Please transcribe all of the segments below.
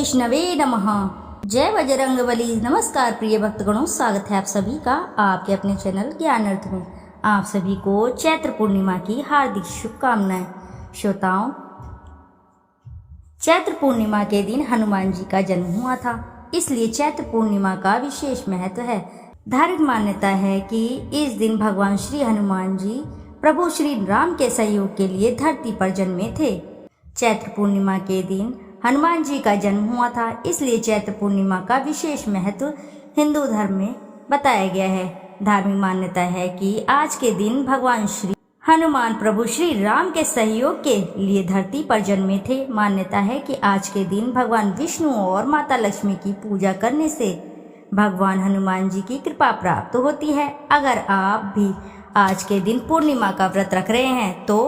विष्णवे नमः। जय बजरंगबली। नमस्कार प्रिय भक्तगणों, स्वागत है आप सभी का आपके अपने चैनल ज्ञान अर्थ में। आप सभी को चैत्र पूर्णिमा की हार्दिक शुभकामनाएं। श्रोताओं, चैत्र पूर्णिमा के दिन हनुमान जी का जन्म हुआ था, इसलिए चैत्र पूर्णिमा का विशेष महत्व है। धार्मिक मान्यता है कि इस दिन भगवान श्री हनुमान जी प्रभु श्री राम के सहयोग के लिए धरती पर जन्मे थे। चैत्र पूर्णिमा के दिन हनुमान जी का जन्म हुआ था, इसलिए चैत्र पूर्णिमा का विशेष महत्व हिंदू धर्म में बताया गया है। धार्मिक मान्यता है कि आज के दिन भगवान श्री हनुमान प्रभु श्री राम के सहयोग के लिए धरती पर जन्मे थे। मान्यता है कि आज के दिन भगवान विष्णु और माता लक्ष्मी की पूजा करने से भगवान हनुमान जी की कृपा प्राप्त होती है। अगर आप भी आज के दिन पूर्णिमा का व्रत रख रहे हैं तो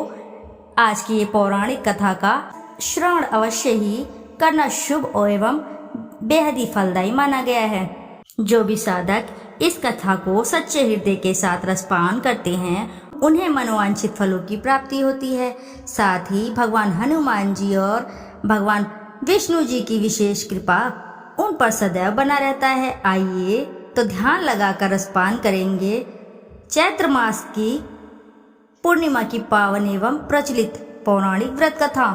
आज की ये पौराणिक कथा का श्रवण अवश्य ही करना शुभ एवं बेहद ही फलदायी माना गया है। जो भी साधक इस कथा को सच्चे हृदय के साथ रसपान करते हैं उन्हें मनोवांछित फलों की प्राप्ति होती है। साथ ही भगवान हनुमान जी और भगवान विष्णु जी की विशेष कृपा उन पर सदैव बना रहता है। आइए तो ध्यान लगाकर रसपान करेंगे चैत्र मास की पूर्णिमा की पावन एवं प्रचलित पौराणिक व्रत कथा।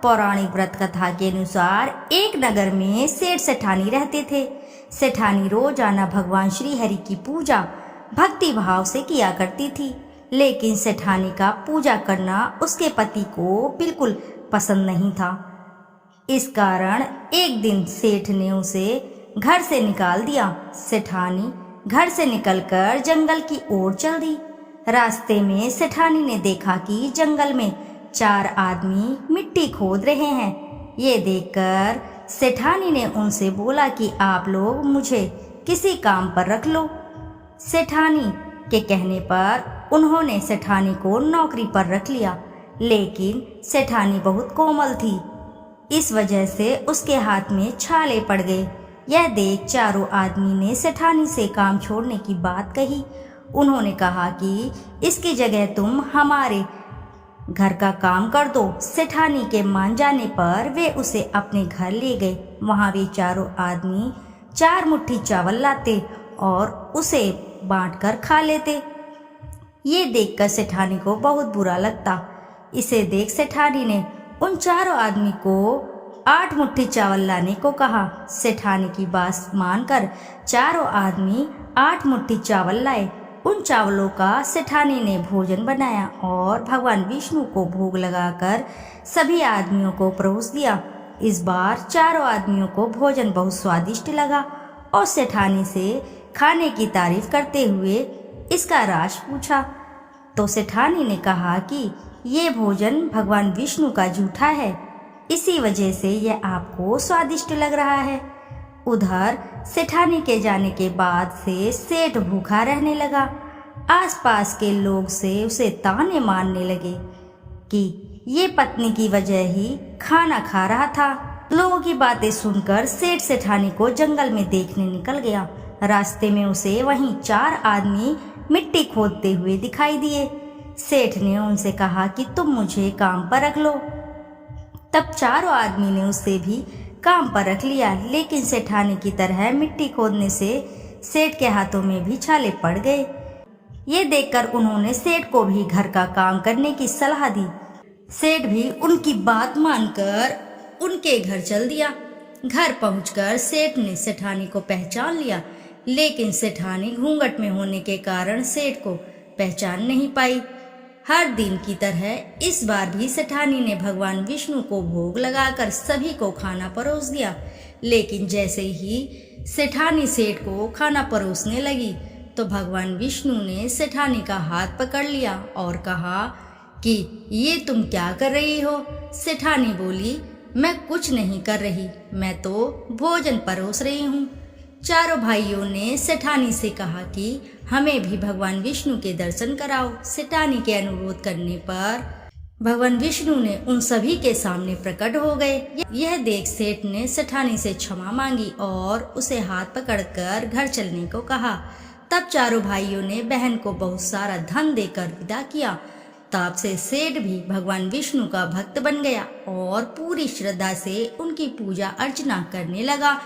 पौराणिक व्रत कथा के अनुसार एक नगर में सेठ सेठानी रहते थे। सेठानी रोजाना भगवान श्री हरि की पूजा भक्ति भाव से किया करती थी, लेकिन सेठानी का पूजा करना उसके पति को बिल्कुल पसंद नहीं था। इस कारण एक दिन सेठ ने उसे घर से निकाल दिया। सेठानी घर से निकलकर जंगल की ओर चल दी। रास्ते में सेठानी ने देखा कि जंगल में 4 आदमी मिट्टी खोद रहे हैं। ये देखकर सेठानी ने उनसे बोला कि आप लोग मुझे किसी काम पर रख लो। सेठानी के कहने पर उन्होंने सेठानी को नौकरी पर रख लिया, लेकिन सेठानी बहुत कोमल थी, इस वजह से उसके हाथ में छाले पड़ गए। यह देख चारों आदमी ने सेठानी से काम छोड़ने की बात कही। उन्होंने कहा कि इसकी जगह तुम हमारे घर का काम कर दो। सेठानी के मान जाने पर वे उसे अपने घर ले गए। वहां वे चारों आदमी 4 मुट्ठी चावल लाते और उसे बांटकर खा लेते। ये देखकर सेठानी को बहुत बुरा लगता। इसे देख सेठानी ने उन चारों आदमी को 8 मुट्ठी चावल लाने को कहा। सेठानी की बात मानकर चारों आदमी 8 मुट्ठी चावल लाए। उन चावलों का सेठानी ने भोजन बनाया और भगवान विष्णु को भोग लगाकर सभी आदमियों को परोस दिया। इस बार चारों आदमियों को भोजन बहुत स्वादिष्ट लगा और सेठानी से खाने की तारीफ करते हुए इसका राज पूछा। तो सेठानी ने कहा कि ये भोजन भगवान विष्णु का जूठा है, इसी वजह से यह आपको स्वादिष्ट लग रहा है। उधर सेठानी के जाने के बाद से सेठ भूखा रहने लगा। आसपास के लोग से उसे ताने मारने लगे कि ये पत्नी की वजह ही खाना खा रहा था। लोगों की बातें सुनकर सेठ सेठानी को जंगल में देखने निकल गया। रास्ते में उसे वहीं 4 आदमी मिट्टी खोदते हुए दिखाई दिए। सेठ ने उनसे कहा कि तुम मुझे काम पर रख लो। तब चारों आदमी ने उसे भी काम पर रख लिया, लेकिन सेठानी की तरह मिट्टी खोदने से सेठ के हाथों में भी छाले पड़ गए। ये देखकर उन्होंने सेठ को भी घर का काम करने की सलाह दी। सेठ भी उनकी बात मानकर उनके घर चल दिया। घर पहुंचकर सेठ ने सेठानी को पहचान लिया, लेकिन सेठानी घूंघट में होने के कारण सेठ को पहचान नहीं पाई। हर दिन की तरह इस बार भी सेठानी ने भगवान विष्णु को भोग लगाकर सभी को खाना परोस दिया, लेकिन जैसे ही सेठानी सेठ को खाना परोसने लगी तो भगवान विष्णु ने सेठानी का हाथ पकड़ लिया और कहा कि ये तुम क्या कर रही हो। सेठानी बोली, मैं कुछ नहीं कर रही, मैं तो भोजन परोस रही हूँ। चारों भाइयों ने सेठानी से कहा कि हमें भी भगवान विष्णु के दर्शन कराओ। सेठानी के अनुरोध करने पर भगवान विष्णु ने उन सभी के सामने प्रकट हो गए। यह देख सेठ ने सेठानी से क्षमा मांगी और उसे हाथ पकड़कर घर चलने को कहा। तब चारों भाइयों ने बहन को बहुत सारा धन देकर विदा किया। तब से सेठ भी भगवान विष्णु का भक्त बन गया और पूरी श्रद्धा से उनकी पूजा अर्चना करने लगा।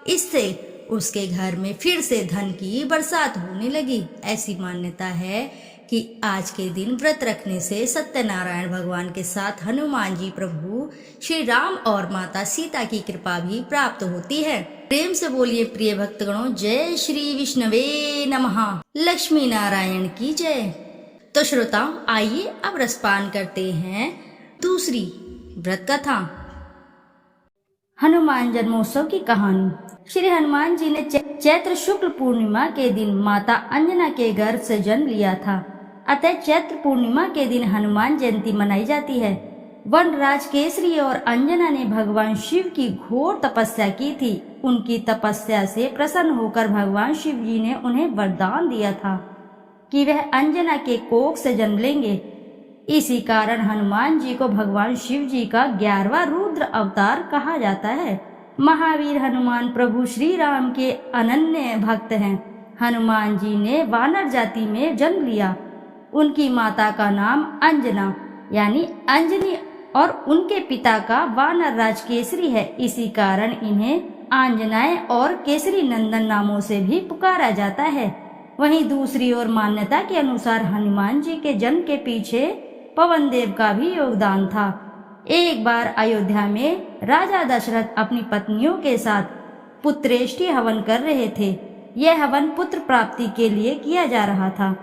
इससे उसके घर में फिर से धन की बरसात होने लगी। ऐसी मान्यता है कि आज के दिन व्रत रखने से सत्यनारायण भगवान के साथ हनुमान जी प्रभु श्री राम और माता सीता की कृपा भी प्राप्त होती है। प्रेम से बोलिए प्रिय भक्तगणों, जय श्री विष्णवे नमः। लक्ष्मी नारायण की जय। तो श्रोताओं, आइए अब रसपान करते हैं दूसरी व्रत कथा, हनुमान जन्मोत्सव की कहानी। श्री हनुमान जी ने चैत्र शुक्ल पूर्णिमा के दिन माता अंजना के गर्भ से जन्म लिया था। अतः चैत्र पूर्णिमा के दिन हनुमान जयंती मनाई जाती है। वनराज केसरी और अंजना ने भगवान शिव की घोर तपस्या की थी। उनकी तपस्या से प्रसन्न होकर भगवान शिव जी ने उन्हें वरदान दिया था कि वह अंजना के कोख से जन्म लेंगे। इसी कारण हनुमान जी को भगवान शिव जी का 11वां रुद्र अवतार कहा जाता है। महावीर हनुमान प्रभु श्री राम के अनन्य भक्त हैं। हनुमान जी ने वानर जाति में जन्म लिया। उनकी माता का नाम अंजना यानी अंजनी और उनके पिता का वानर राज केसरी है। इसी कारण इन्हें आंजनाएं और केसरी नंदन नामों से भी पुकारा जाता है। वहीं दूसरी ओर मान्यता के अनुसार हनुमान जी के जन्म के पीछे पवन देव का भी योगदान था। एक बार अयोध्या में राजा दशरथ अपनी पत्नियों के साथ पुत्रेष्टि हवन कर रहे थे। यह हवन पुत्र प्राप्ति के लिए किया जा रहा था।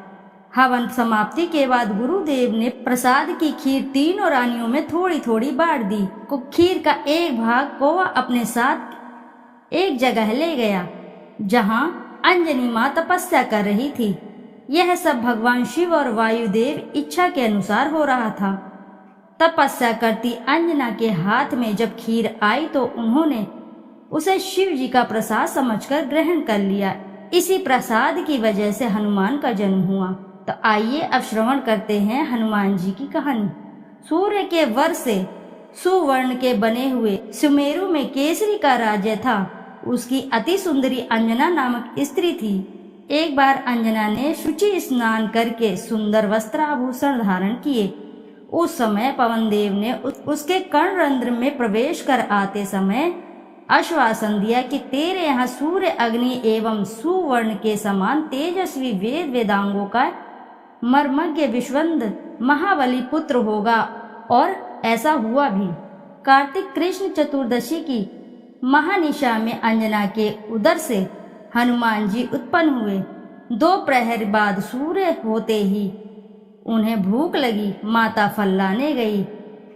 हवन समाप्ति के बाद गुरुदेव ने प्रसाद की खीर तीनों रानियों में थोड़ी थोड़ी बांट दी। खीर का एक भाग कौवा अपने साथ एक जगह ले गया जहां अंजनी मां तपस्या कर रही थी। यह सब भगवान शिव और वायुदेव इच्छा के अनुसार हो रहा था। तपस्या करती अंजना के हाथ में जब खीर आई तो उन्होंने उसे शिव जी का प्रसाद समझकर ग्रहण कर लिया। इसी प्रसाद की वजह से हनुमान का जन्म हुआ। तो आइए अब श्रवण करते हैं हनुमान जी की कहानी। सूर्य के वर से सुवर्ण के बने हुए सुमेरु में केसरी का राज्य था। उसकी अति सुंदरी अंजना नामक स्त्री थी। एक बार अंजना ने शुचि स्नान करके सुंदर वस्त्र आभूषण धारण किए। उस समय पवन देव ने उसके कर्णरंध्र में प्रवेश कर आते समय आश्वासन दिया कि तेरे यहाँ सूर्य अग्नि एवं सुवर्ण के समान तेजस्वी वेद वेदांगों का मर्मज्ञ विश्वंद महाबली पुत्र होगा। और ऐसा हुआ भी। कार्तिक कृष्ण चतुर्दशी की महानिशा में अंजना के उदर से हनुमान जी उत्पन्न हुए। 2 प्रहर बाद सूर्य होते ही उन्हें भूख लगी। माता फल लाने गई।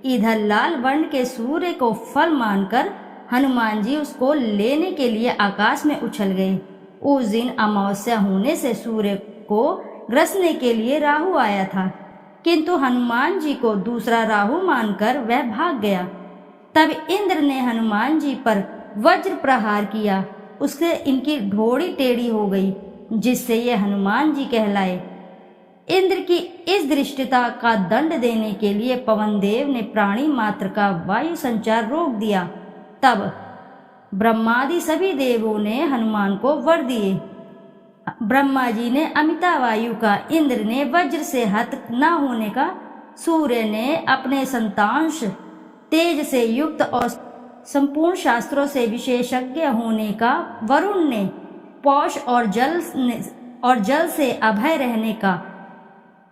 इधर लाल वर्ण के सूर्य को फल मानकर हनुमान जी उसको लेने के लिए आकाश में उछल गए। उस दिन अमावस्या होने से सूर्य को ग्रसने के लिए राहु आया था, किंतु हनुमान जी को दूसरा राहु मानकर वह भाग गया। तब इंद्र ने हनुमान जी पर वज्र प्रहार किया। उससे इनकी ढोड़ी टेढ़ी हो गई, जिससे ये हनुमान जी कहलाए। इंद्र की इस दृष्टता का दंड देने के लिए पवन देव ने प्राणी मात्र का वायु संचार रोक दिया। तब ब्रह्मादि सभी देवों ने हनुमान को वर दिए। ब्रह्मा जी ने अमिता वायु का, इंद्र ने वज्र से हत न होने का, सूर्य ने अपने संतांश तेज से युक्त और संपूर्ण शास्त्रों से विशेषज्ञ होने का, वरुण ने पौष और जल से अभय रहने का,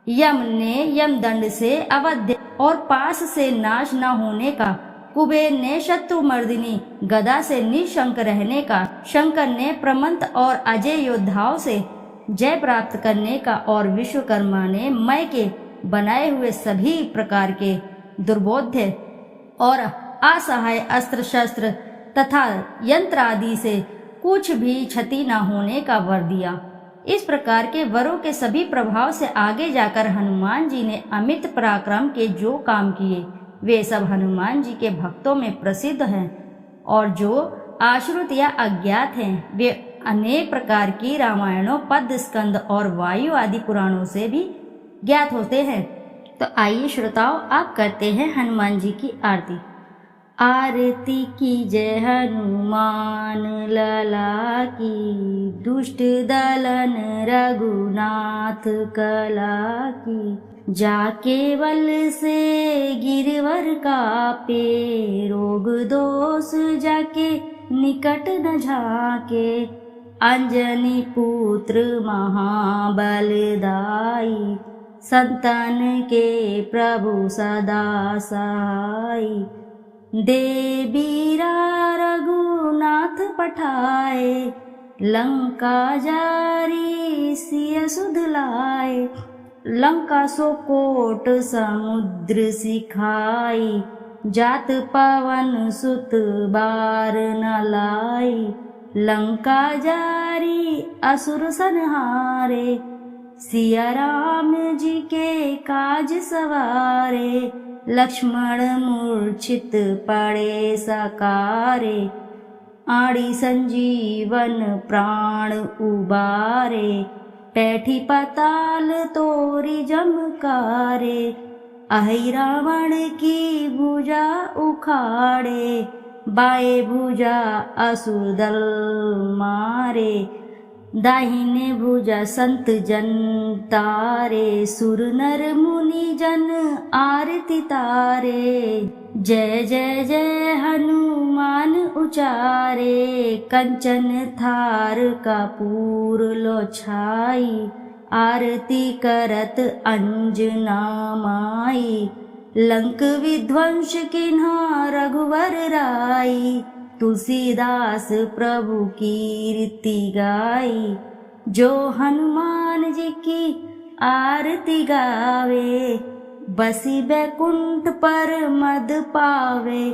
यम ने यमदंड से अवध्य और पास से नाश न होने का, कुबेर ने शत्रुमर्दिनी गदा से निशंक रहने का, शंकर ने प्रमंत और अजय योद्धाओं से जय प्राप्त करने का और विश्वकर्मा ने मय के बनाए हुए सभी प्रकार के दुर्बोध्य और असहाय अस्त्र शस्त्र तथा यंत्र आदि से कुछ भी क्षति न होने का वर दिया। इस प्रकार के वरों के सभी प्रभाव से आगे जाकर हनुमान जी ने अमित पराक्रम के जो काम किए वे सब हनुमान जी के भक्तों में प्रसिद्ध हैं, और जो आश्रित या अज्ञात हैं वे अनेक प्रकार की रामायणों, पद्य स्कंद और वायु आदि पुराणों से भी ज्ञात होते हैं। तो आइए श्रोताओं, आप करते हैं हनुमान जी की आरती। आरती की जय हनुमान लला की, दुष्ट दलन रघुनाथ कला की। जाके बल से गिरवर कापे, रोग दोष जाके निकट न झाके। अंजनी पुत्र महाबलदाई, संतन के प्रभु सदा सहाय। देवीरा रघुनाथ पठाए, लंका जारी सिय सुध लाए। लंका सो कोट समुद्र सिखाई, जात पवन सुत बार न लाई। लंका जारी असुर संहारे, सिया राम जी के काज सवारे। लक्ष्मण मूर्छित पड़े सकारे, आड़ी संजीवन प्राण उबारे। पैठी पाताल तोरी जमकारे, अहि रावण की भुजा उखाड़े। बाए भुजा असुर दल मारे, दाहिने भुजा संत जन तारे। सुर नर मुनि जन आरती तारे, जय जय जय हनुमान उचारे। कंचन थार कपूर लो छाई, आरती करत अंजना माई। लंक विध्वंस किन्हा रघुवर राई, तुलसीदास प्रभु कीर्ति गाई। जो हनुमान जी की आरती गावे, बसी बैकुंठ पर मद पावे।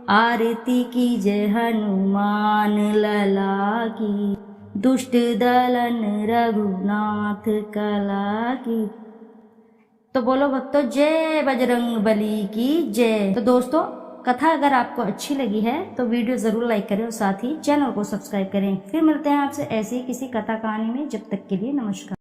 आरती की जय हनुमान लला की, दुष्ट दलन रघुनाथ कला की। तो बोलो भक्तों, जय बजरंग बली की जय। तो दोस्तों, कथा अगर आपको अच्छी लगी है तो वीडियो जरूर लाइक करें और साथ ही चैनल को सब्सक्राइब करें। फिर मिलते हैं आपसे ऐसी किसी कथा कहानी में। जब तक के लिए नमस्कार।